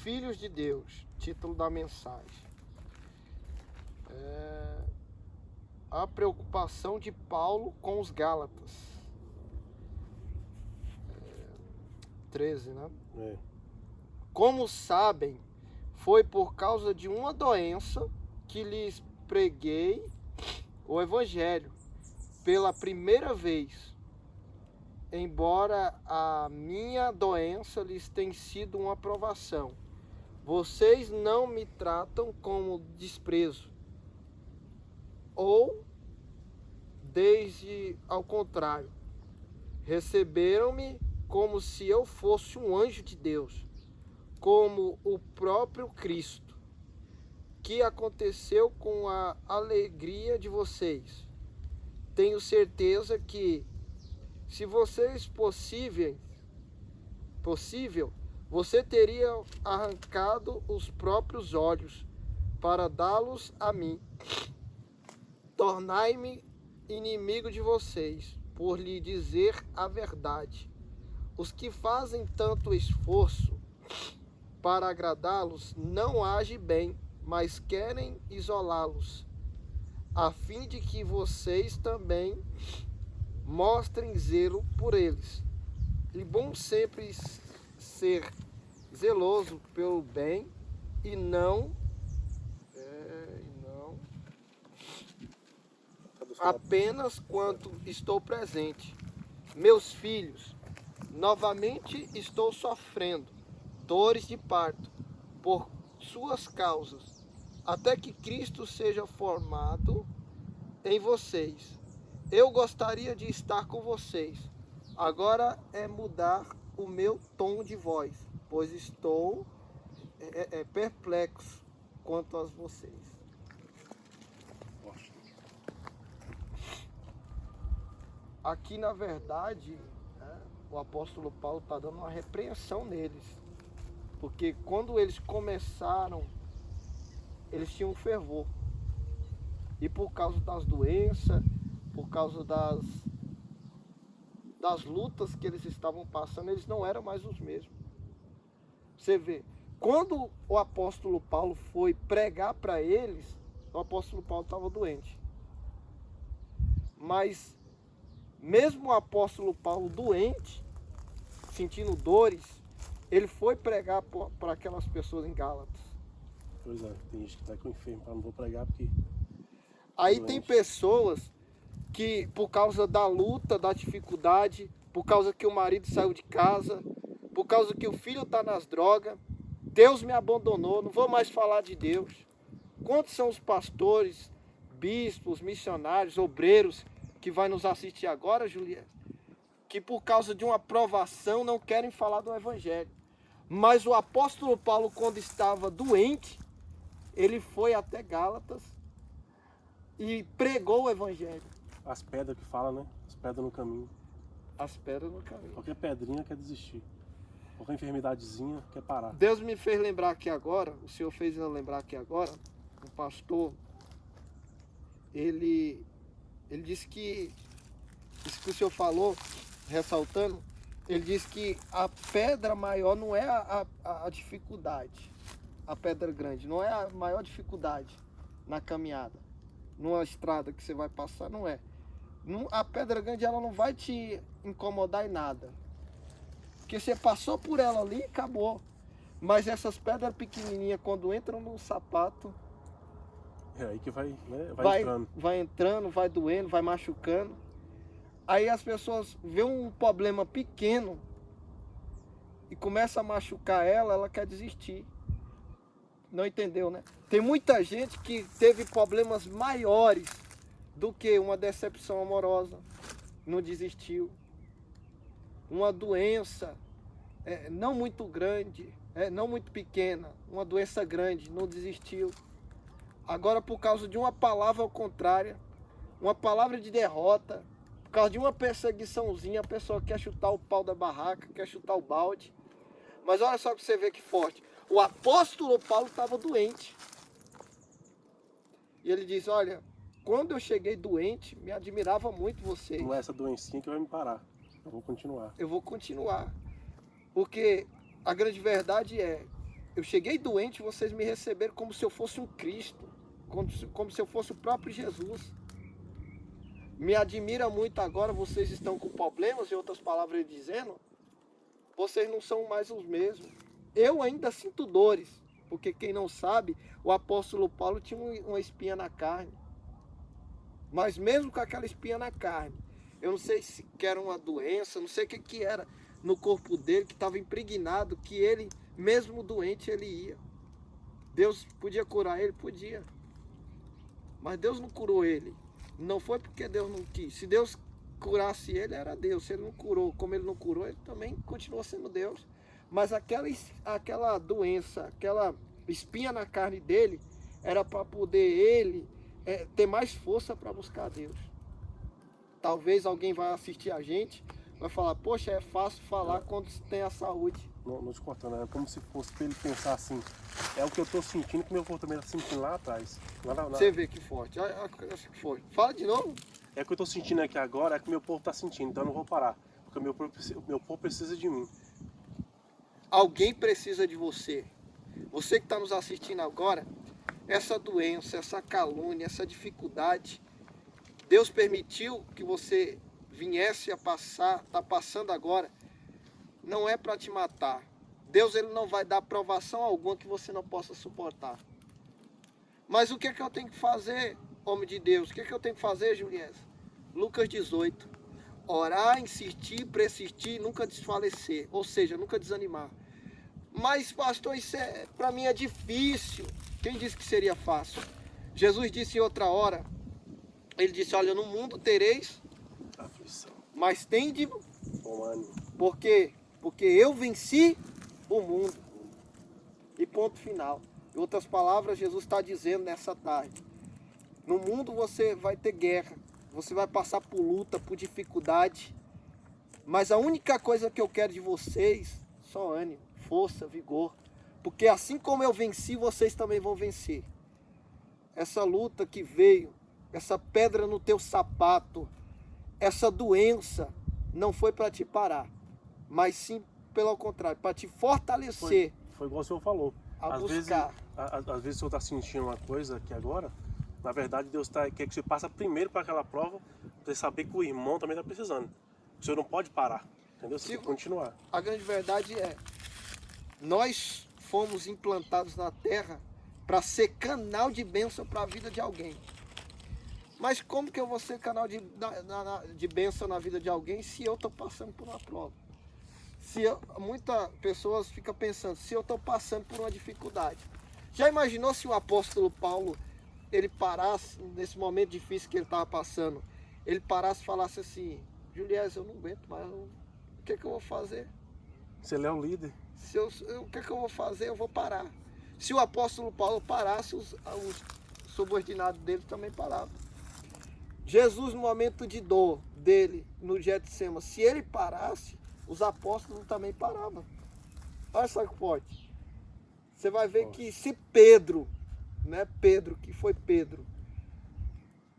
filhos de Deus. Título da mensagem. A preocupação de Paulo com os Gálatas. 13, né? Como sabem, foi por causa de uma doença que lhes preguei o Evangelho pela primeira vez. Embora a minha doença lhes tenha sido uma provação, vocês não me tratam como desprezo, ou desde ao contrário, receberam-me como se eu fosse um anjo de Deus, como o próprio Cristo. Que aconteceu com a alegria de vocês? Tenho certeza que, se vocês possível, você teria arrancado os próprios olhos para dá-los a mim. Tornai-me inimigo de vocês, por lhe dizer a verdade. Os que fazem tanto esforço para agradá-los não agem bem, mas querem isolá-los, a fim de que vocês também mostrem zelo por eles. É bom sempre ser zeloso pelo bem e não apenas quando estou presente. Meus filhos, novamente estou sofrendo dores de parto por suas causas, até que Cristo seja formado em vocês. Eu gostaria de estar com vocês. Agora é mudar o meu tom de voz, pois estou perplexo quanto a vocês. Aqui, na verdade, o apóstolo Paulo está dando uma repreensão neles. Porque quando eles começaram, eles tinham fervor. E por causa das doenças, por causa das lutas que eles estavam passando, eles não eram mais os mesmos. Você vê, quando o apóstolo Paulo foi pregar para eles, o apóstolo Paulo estava doente. Mas mesmo o apóstolo Paulo doente, sentindo dores, ele foi pregar para aquelas pessoas em Gálatas. Pois é, tem gente que está com enfermo, não vou pregar porque... Aí tem pessoas que, por causa da luta, da dificuldade, por causa que o marido saiu de casa, por causa que o filho está nas drogas, Deus me abandonou, não vou mais falar de Deus. Quantos são os pastores, bispos, missionários, obreiros que vai nos assistir agora, Juliette, que por causa de uma provação não querem falar do Evangelho? Mas o apóstolo Paulo, quando estava doente, ele foi até Gálatas e pregou o Evangelho. As pedras que falam, né? As pedras no caminho. As pedras no caminho. Qualquer pedrinha quer desistir. Qualquer enfermidadezinha quer parar. Deus me fez lembrar aqui agora, o Senhor fez eu lembrar aqui agora, o pastor, ele disse que, isso que o Senhor falou, ressaltando, ele disse que a pedra maior não é a dificuldade, a pedra grande, não é a maior dificuldade na caminhada, numa estrada que você vai passar, não é. A pedra grande, ela não vai te incomodar em nada, porque você passou por ela ali e acabou. Mas essas pedras pequenininhas, quando entram no sapato, é aí que vai, né? Vai entrando, vai doendo, vai machucando. Aí as pessoas vêem um problema pequeno e começa a machucar ela quer desistir. Não entendeu, né? Tem muita gente que teve problemas maiores do que uma decepção amorosa, não desistiu. Uma doença não muito grande, não muito pequena, uma doença grande, não desistiu. Agora, por causa de uma palavra ao contrário, uma palavra de derrota, por causa de uma perseguiçãozinha, a pessoa quer chutar o pau da barraca, quer chutar o balde. Mas olha só que você vê que forte. O apóstolo Paulo estava doente. E ele diz, olha, quando eu cheguei doente, me admirava muito vocês. Não é essa doencinha que vai me parar. Eu vou continuar. Eu vou continuar. Porque a grande verdade é, eu cheguei doente, vocês me receberam como se eu fosse um Cristo, como se eu fosse o próprio Jesus. Me admira muito agora, vocês estão com problemas, em outras palavras ele dizendo, vocês não são mais os mesmos. Eu ainda sinto dores, porque quem não sabe, o apóstolo Paulo tinha uma espinha na carne. Mas mesmo com aquela espinha na carne, eu não sei se era uma doença, não sei o que era no corpo dele, que estava impregnado, que ele, mesmo doente, ele ia. Deus podia curar ele? Podia. Mas Deus não curou ele. Não foi porque Deus não quis. Se Deus curasse ele, era Deus. Se ele não curou, como ele não curou, ele também continuou sendo Deus. Mas aquela doença, aquela espinha na carne dele, era para poder ele ter mais força para buscar Deus. Talvez alguém vai assistir a gente, vai falar, poxa, é fácil falar quando tem a saúde. Não te cortando, é como se fosse para ele pensar assim, é o que eu estou sentindo, que meu corpo também está sentindo lá atrás. Você vê que forte, acho que foi. Fala de novo. É o que eu estou sentindo aqui agora, é que meu corpo está sentindo, então eu não vou parar, porque meu corpo precisa de mim. Alguém precisa de você. Você que está nos assistindo agora, essa doença, essa calúnia, essa dificuldade, Deus permitiu que você viesse a passar, está passando agora, não é para te matar. Deus ele não vai dar provação alguma que você não possa suportar. Mas o que é que eu tenho que fazer, homem de Deus? O que é que eu tenho que fazer, Juliette? Lucas 18. Orar, insistir, persistir, nunca desfalecer. Ou seja, nunca desanimar. Mas, pastor, isso para mim é difícil. Quem disse que seria fácil? Jesus disse em outra hora, ele disse, olha, no mundo tereis aflição, mas tende bom ânimo. Por quê? Porque eu venci o mundo. E ponto final. Em outras palavras, Jesus está dizendo nessa tarde, no mundo você vai ter guerra, você vai passar por luta, por dificuldade, mas a única coisa que eu quero de vocês, só ânimo, força, vigor, porque assim como eu venci, vocês também vão vencer. Essa luta que veio, essa pedra no teu sapato, essa doença, não foi para te parar, mas sim, pelo contrário, para te fortalecer. Foi igual o senhor falou. Às vezes o senhor está sentindo uma coisa que agora, na verdade, Deus quer que você passe primeiro para aquela prova, para você saber que o irmão também está precisando. O senhor não pode parar, entendeu? Você tem que continuar. A grande verdade é, nós fomos implantados na terra para ser canal de bênção para a vida de alguém. Mas como que eu vou ser canal de bênção na vida de alguém se eu estou passando por uma prova? Muitas pessoas ficam pensando, se eu estou passando por uma dificuldade. Já imaginou se o apóstolo Paulo, ele parasse, nesse momento difícil que ele estava passando, ele parasse e falasse assim, Juliette, eu não aguento mais, o que é que eu vou fazer? Se ele é o líder. O que é que eu vou fazer? Eu vou parar. Se o apóstolo Paulo parasse, os subordinados dele também paravam. Jesus, no momento de dor dele, no Getsêmani, se ele parasse, os apóstolos também paravam. Olha só que pode. Você vai ver que se Pedro, né, que foi Pedro,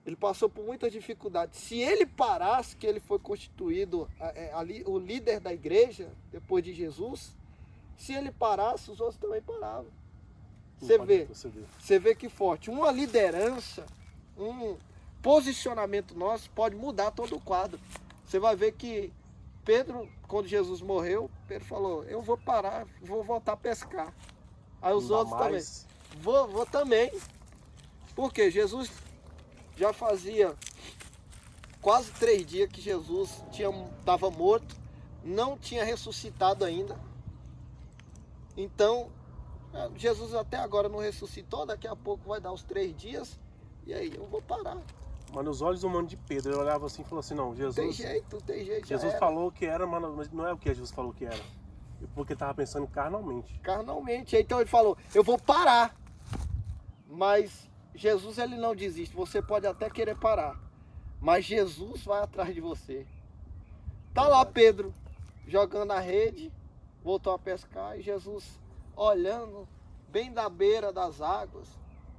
ele passou por muita dificuldade. Se ele parasse, que ele foi constituído ali o líder da igreja, depois de Jesus, se ele parasse, os outros também paravam. Você vê que forte. Uma liderança, um posicionamento nosso pode mudar todo o quadro. Você vai ver que Pedro, quando Jesus morreu, Pedro falou, eu vou parar, vou voltar a pescar. Aí os outros também, vou também. Porque Jesus já fazia quase 3 dias que Jesus estava morto, não tinha ressuscitado ainda. Então, Jesus até agora não ressuscitou, daqui a pouco vai dar os 3 dias, e aí eu vou parar. Mas nos olhos humanos de Pedro, ele olhava assim e falou assim, não, Jesus... Tem jeito. Jesus falou que era, mas não é o que Jesus falou que era. Porque ele estava pensando carnalmente. Carnalmente. Então ele falou, eu vou parar. Mas Jesus, ele não desiste. Você pode até querer parar, mas Jesus vai atrás de você. Tá lá Pedro, jogando a rede, voltou a pescar, e Jesus olhando bem da beira das águas.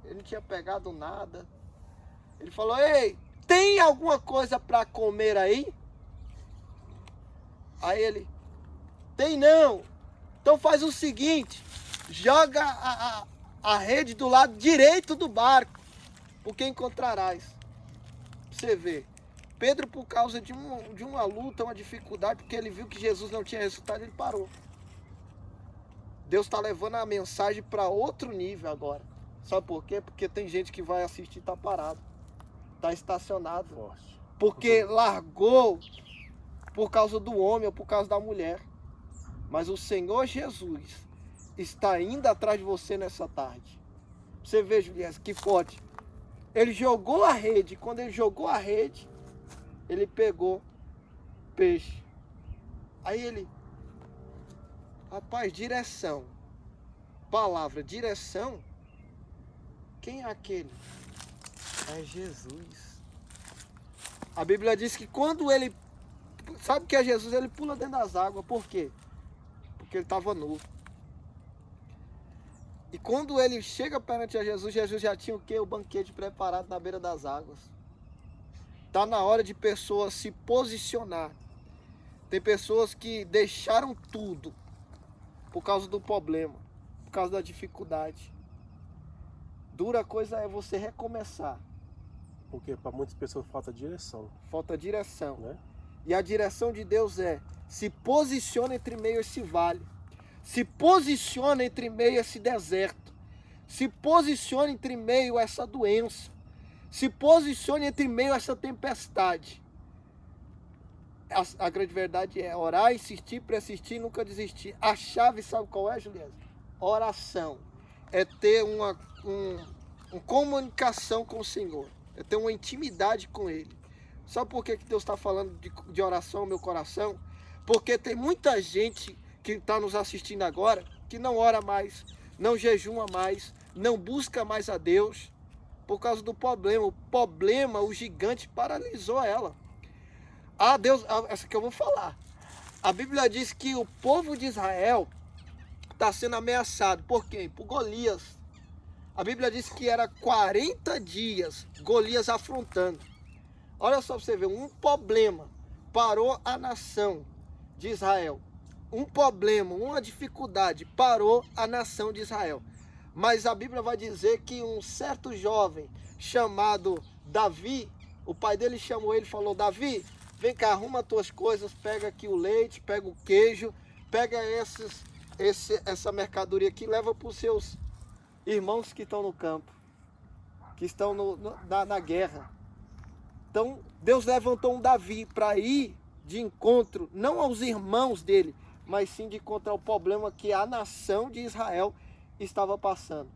Ele não tinha pegado nada. Ele falou, ei, tem alguma coisa para comer aí? Aí ele, tem não. Então faz o seguinte, joga a rede do lado direito do barco, porque encontrarás. Você vê, Pedro, por causa de uma luta, uma dificuldade, porque ele viu que Jesus não tinha resultado, ele parou. Deus está levando a mensagem para outro nível agora. Sabe por quê? Porque tem gente que vai assistir e está parado, está estacionado, Forte. porque largou por causa do homem ou por causa da mulher. Mas o Senhor Jesus está indo atrás de você nessa tarde. Você vê, Juliana, que forte. Ele jogou a rede. Quando ele jogou a rede, ele pegou peixe. Aí ele... Rapaz, direção. Palavra, direção. Quem é aquele? É Jesus. A Bíblia diz que quando ele... Sabe o que é Jesus? Ele pula dentro das águas. Por quê? Porque ele estava nu. E quando ele chega perante a Jesus, Jesus já tinha o quê? O banquete preparado na beira das águas. Está na hora de pessoas se posicionar. Tem pessoas que deixaram tudo por causa do problema, por causa da dificuldade. Dura coisa é você recomeçar. Porque para muitas pessoas falta direção. Falta direção. Né? E a direção de Deus é: se posiciona entre meio a esse vale. Se posiciona entre meio a esse deserto. Se posiciona entre meio a essa doença. Se posicione entre meio a essa tempestade. A grande verdade é orar, insistir, persistir e nunca desistir. A chave, sabe qual é, Juliana? Oração. É ter uma comunicação com o Senhor. É ter uma intimidade com Ele. Sabe por que Deus está falando de oração no meu coração? Porque tem muita gente que está nos assistindo agora que não ora mais, não jejuma mais, não busca mais a Deus por causa do problema. O problema, o gigante paralisou ela. Ah, Deus, essa que eu vou falar. A Bíblia diz que o povo de Israel está sendo ameaçado. Por quem? Por Golias. A Bíblia diz que era 40 dias Golias afrontando. Olha só para você ver, um problema parou a nação de Israel. Um problema, uma dificuldade parou a nação de Israel. Mas a Bíblia vai dizer que um certo jovem chamado Davi, o pai dele chamou ele e falou: Davi, vem cá, arruma as tuas coisas, pega aqui o leite, pega o queijo, pega essa mercadoria aqui, leva para os seus irmãos que estão no campo, que estão na guerra. Então Deus levantou um Davi para ir de encontro, não aos irmãos dele, mas sim de encontrar o problema que a nação de Israel estava passando.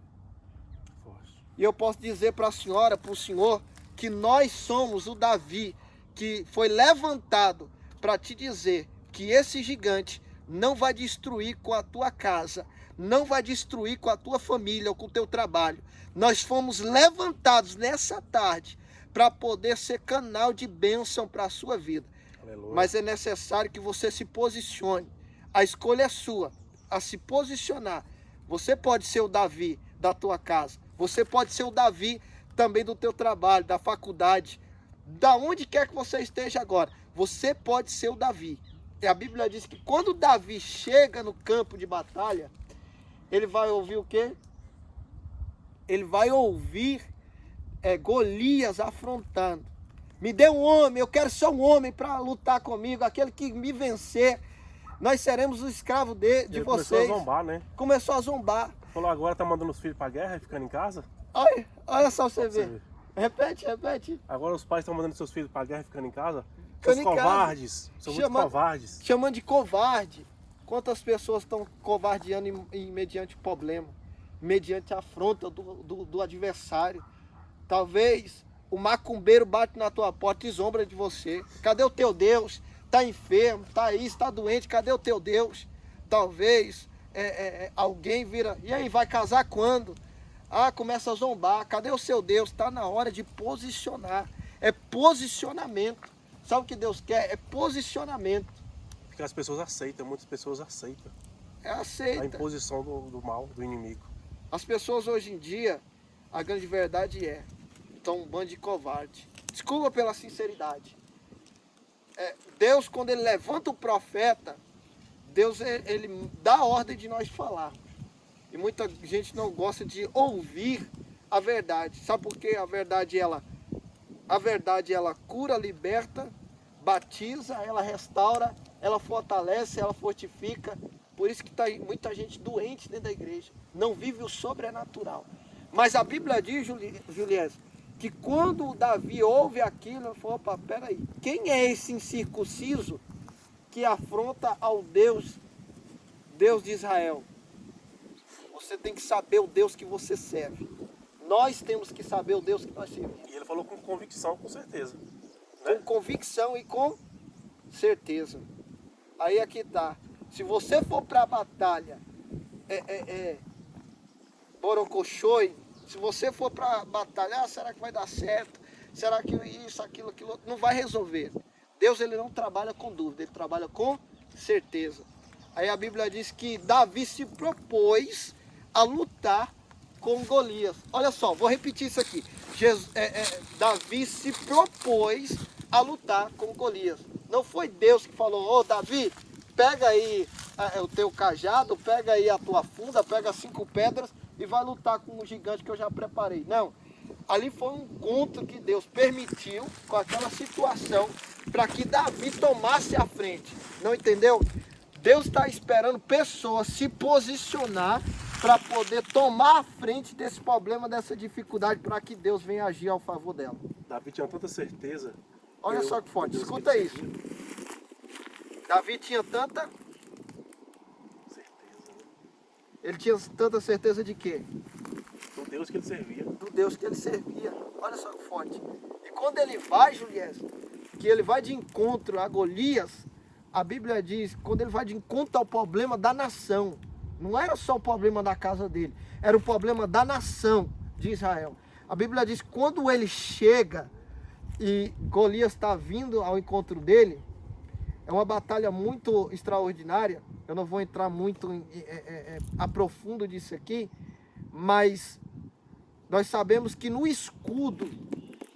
E eu posso dizer para a senhora, para o senhor, que nós somos o Davi que foi levantado para te dizer que esse gigante não vai destruir com a tua casa, não vai destruir com a tua família ou com o teu trabalho. Nós fomos levantados nessa tarde para poder ser canal de bênção para a sua vida. Aleluia. Mas é necessário que você se posicione. A escolha é sua, a se posicionar. Você pode ser o Davi da tua casa. Você pode ser o Davi também do teu trabalho, da faculdade, da onde quer que você esteja agora. Você pode ser o Davi. E a Bíblia diz que quando Davi chega no campo de batalha, ele vai ouvir o quê? Ele vai ouvir Golias afrontando. Me dê um homem, eu quero só um homem para lutar comigo. Aquele que me vencer, nós seremos os escravos de vocês. Começou a zombar, né? Começou a zombar. Falou, agora tá mandando os filhos pra guerra e ficando em casa? Olha só você ver. Repete. Agora os pais estão mandando seus filhos pra guerra e ficando em casa? Ficando São covardes. São muito covardes. Chamando de covarde. Quantas pessoas estão covardeando mediante o problema? Mediante a afronta do adversário. Talvez o macumbeiro bate na tua porta e zombra de você. Cadê o teu Deus? Está enfermo, está aí, está doente, cadê o teu Deus? Talvez alguém vira, e aí, vai casar quando? Ah, começa a zombar, cadê o seu Deus? Está na hora de posicionar, é posicionamento. Sabe o que Deus quer? É posicionamento. Porque as pessoas aceitam, muitas pessoas aceitam. Aceita. A imposição do mal, do inimigo. As pessoas hoje em dia, a grande verdade estão um bando de covarde. Desculpa pela sinceridade. Deus, quando ele levanta o profeta, Deus ele dá a ordem de nós falarmos. E muita gente não gosta de ouvir a verdade. Sabe por quê? A verdade ela cura, liberta, batiza, ela restaura, ela fortalece, ela fortifica. Por isso que está muita gente doente dentro da igreja. Não vive o sobrenatural. Mas a Bíblia diz, Juliette, que quando Davi ouve aquilo, ele falou, opa, peraí, quem é esse incircunciso que afronta ao Deus de Israel? Você tem que saber o Deus que você serve. Nós temos que saber o Deus que nós servimos. E ele falou com convicção, com certeza. Com convicção e com certeza. Aí aqui tá. Se você for para a batalha, borocochoi, se você for para batalhar, será que vai dar certo? Será que isso, aquilo, outro? Não vai resolver. Deus ele não trabalha com dúvida, ele trabalha com certeza. Aí a Bíblia diz que Davi se propôs a lutar com Golias. Olha só, vou repetir isso aqui. Davi se propôs a lutar com Golias. Não foi Deus que falou, ô Davi, pega aí o teu cajado, pega aí a tua funda, pega 5 pedras e vai lutar com um gigante que eu já preparei. Não, ali foi um encontro que Deus permitiu com aquela situação para que Davi tomasse a frente. Não entendeu? Deus está esperando pessoas se posicionar para poder tomar a frente desse problema, dessa dificuldade, para que Deus venha agir ao favor dela. Davi tinha tanta certeza. Olha só que forte, escuta isso. Davi tinha tanta certeza, né? Ele tinha tanta certeza de quê? Do Deus que ele servia. Do Deus que ele servia. Olha só que forte. E quando ele vai, Juliette, que ele vai de encontro a Golias, a Bíblia diz, quando ele vai de encontro ao problema da nação, não era só o problema da casa dele, era o problema da nação de Israel. A Bíblia diz que quando ele chega e Golias está vindo ao encontro dele, é uma batalha muito extraordinária. Eu não vou entrar muito a profundo disso aqui, mas nós sabemos que no escudo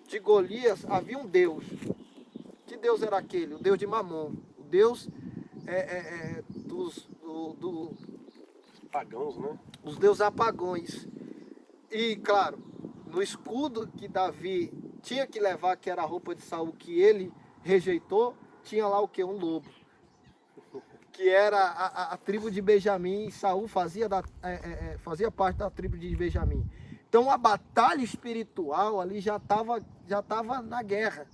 de Golias havia um Deus. Que Deus era aquele? O Deus de Mamon. O Deus dos pagãos, né? Os deuses apagões. E, claro, no escudo que Davi tinha que levar, que era a roupa de Saul, que ele rejeitou, tinha lá o que? Um lobo. Que era a tribo de Benjamim, e Saul fazia parte da tribo de Benjamim. Então a batalha espiritual ali já estava na guerra,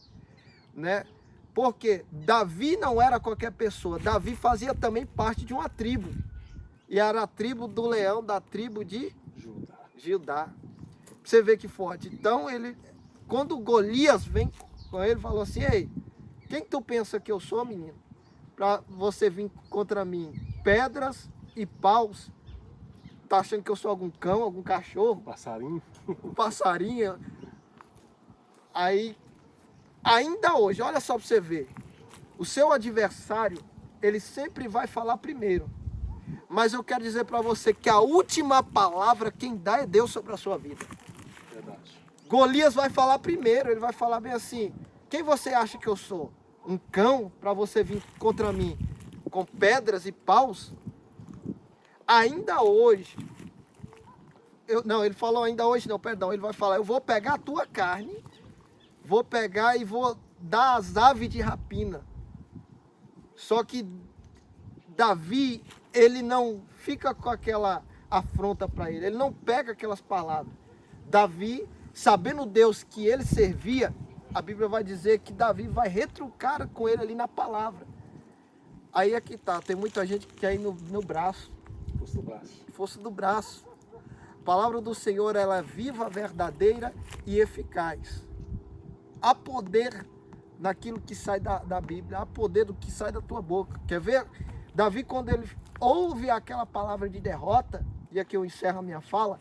né? Porque Davi não era qualquer pessoa, Davi fazia também parte de uma tribo. E era a tribo do leão, da tribo de Judá. Você vê que forte. Então quando Golias vem com ele, falou assim, ei, quem tu pensa que eu sou, menino? Para você vir contra mim, pedras e paus. Tá achando que eu sou algum cão, algum cachorro? Passarinho. Um passarinho. Aí, ainda hoje, olha só para você ver. O seu adversário, ele sempre vai falar primeiro. Mas eu quero dizer para você que a última palavra quem dá é Deus sobre a sua vida. Verdade. Golias vai falar primeiro, ele vai falar bem assim, quem você acha que eu sou? Um cão para você vir contra mim com pedras e paus? Ainda hoje, ele falou ainda hoje não, perdão, ele vai falar, eu vou pegar a tua carne, vou pegar e vou dar as aves de rapina. Só que Davi, ele não fica com aquela afronta para ele não pega aquelas palavras. Davi, sabendo Deus que ele servia, a Bíblia vai dizer que Davi vai retrucar com ele ali na palavra. Aí aqui tá, tem muita gente que quer ir no braço. Força do braço. Força do braço. A palavra do Senhor, ela é viva, verdadeira e eficaz. Há poder naquilo que sai da Bíblia, há poder do que sai da tua boca. Quer ver? Davi, quando ele ouve aquela palavra de derrota, e aqui eu encerro a minha fala,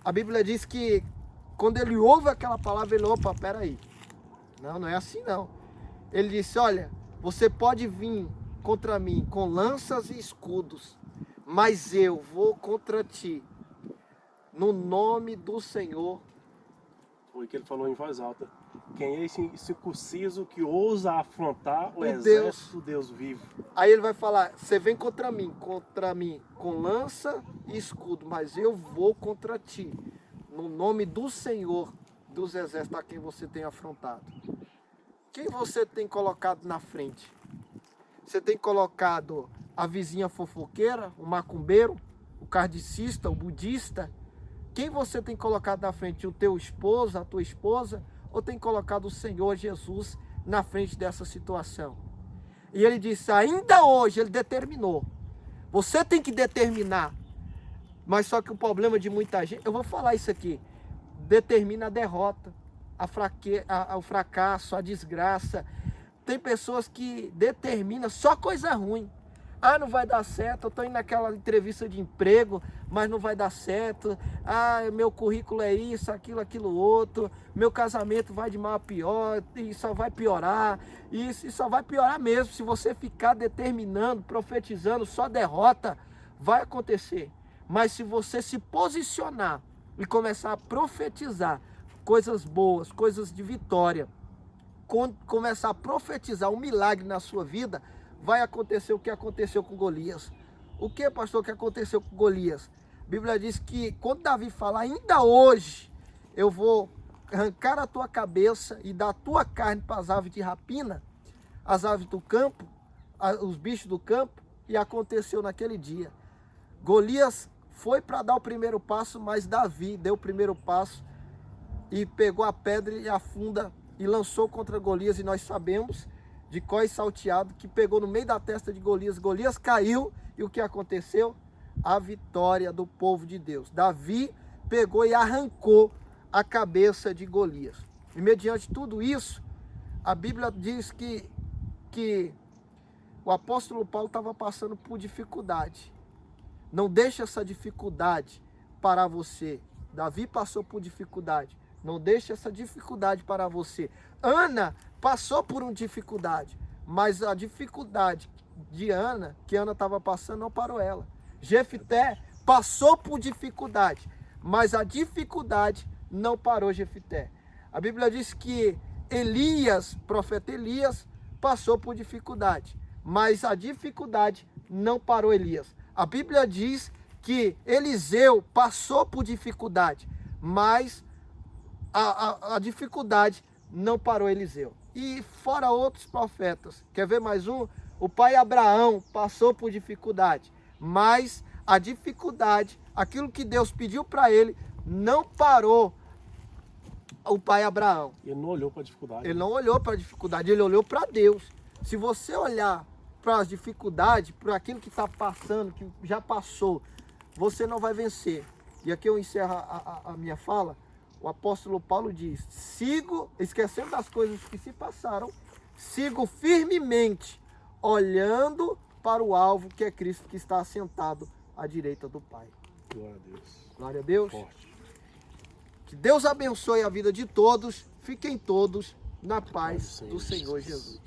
a Bíblia diz que quando ele ouve aquela palavra, ele, opa, peraí. Não é assim não. Ele disse, olha, você pode vir contra mim com lanças e escudos, mas eu vou contra ti, no nome do Senhor. Foi o que ele falou em voz alta. Quem é esse circunciso que ousa afrontar o Deus exército do Deus vivo? Aí ele vai falar, você vem contra mim com lança e escudo, mas eu vou contra ti, no nome do Senhor dos exércitos a quem você tem afrontado. Quem você tem colocado na frente? Você tem colocado a vizinha fofoqueira, o macumbeiro, o kardecista, o budista? Quem você tem colocado na frente? O teu esposo, a tua esposa? Ou tem colocado o Senhor Jesus na frente dessa situação? E ele disse, ainda hoje, ele determinou. Você tem que determinar. Mas só que o problema de muita gente, eu vou falar isso aqui, determina a derrota, o fracasso, a desgraça. Tem pessoas que determinam só coisa ruim. Ah, não vai dar certo, eu estou indo naquela entrevista de emprego, mas não vai dar certo. Ah, meu currículo é isso, aquilo outro. Meu casamento vai de mal a pior e só vai piorar. E só vai piorar mesmo. Se você ficar determinando, profetizando, só derrota, vai acontecer. Mas se você se posicionar e começar a profetizar coisas boas, coisas de vitória, começar a profetizar um milagre na sua vida, vai acontecer o que aconteceu com Golias. O que, pastor, que aconteceu com Golias? A Bíblia diz que quando Davi fala, ainda hoje eu vou arrancar a tua cabeça e dar a tua carne para as aves de rapina, as aves do campo, os bichos do campo, e aconteceu naquele dia. Golias foi para dar o primeiro passo, mas Davi deu o primeiro passo e pegou a pedra e a funda e lançou contra Golias, e nós sabemos de cós salteado, que pegou no meio da testa de Golias. Golias caiu, e o que aconteceu? A vitória do povo de Deus. Davi pegou e arrancou a cabeça de Golias. E mediante tudo isso, a Bíblia diz que o apóstolo Paulo estava passando por dificuldade. Não deixe essa dificuldade parar você. Davi passou por dificuldade. Não deixe essa dificuldade parar você. Ana passou por uma dificuldade, mas a dificuldade de Ana, que Ana estava passando, não parou ela. Jefité passou por dificuldade, mas a dificuldade não parou Jefité. A Bíblia diz que Elias, profeta Elias, passou por dificuldade, mas a dificuldade não parou Elias. A Bíblia diz que Eliseu passou por dificuldade, mas a dificuldade não parou Eliseu. E fora outros profetas, quer ver mais um? O pai Abraão passou por dificuldade, mas a dificuldade, aquilo que Deus pediu para ele, não parou o pai Abraão. Ele não olhou para a dificuldade. Ele não olhou para a dificuldade, ele olhou para Deus. Se você olhar para as dificuldades, para aquilo que está passando, que já passou, você não vai vencer. E aqui eu encerro a minha fala. O apóstolo Paulo diz, sigo, esquecendo das coisas que se passaram, sigo firmemente, olhando para o alvo que é Cristo, que está assentado à direita do Pai. Glória a Deus. Glória a Deus. Forte. Que Deus abençoe a vida de todos, fiquem todos na paz do Senhor Jesus.